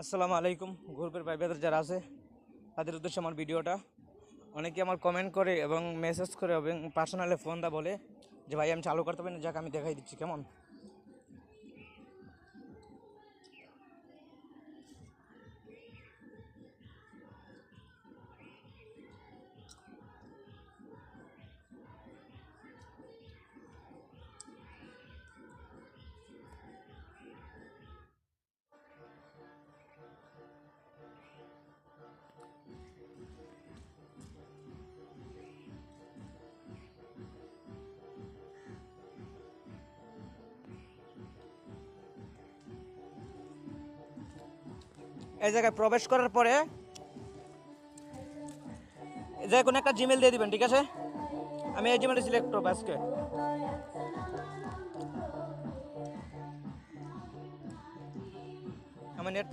আসসালামু আলাইকুম। গ্রুপের ভাই ব্রাদার যারা আছে তাদের উদ্দেশ্যে আমার ভিডিওটা। অনেকে আমার কমেন্ট করে এবং মেসেজ করে এবং পার্সোনালে ফোন দা বলে যে ভাই আমি চালু করতে পারি না, যাক আমি দেখাই দিচ্ছি কেমন। এই জায়গায় প্রবেশ করার পরে এই জায়গায় কোনো একটা জিমেল দিয়ে দিবেন, ঠিক আছে? আমি এই জিমেলটা সিলেক্ট করবো আজকে। আমার নেট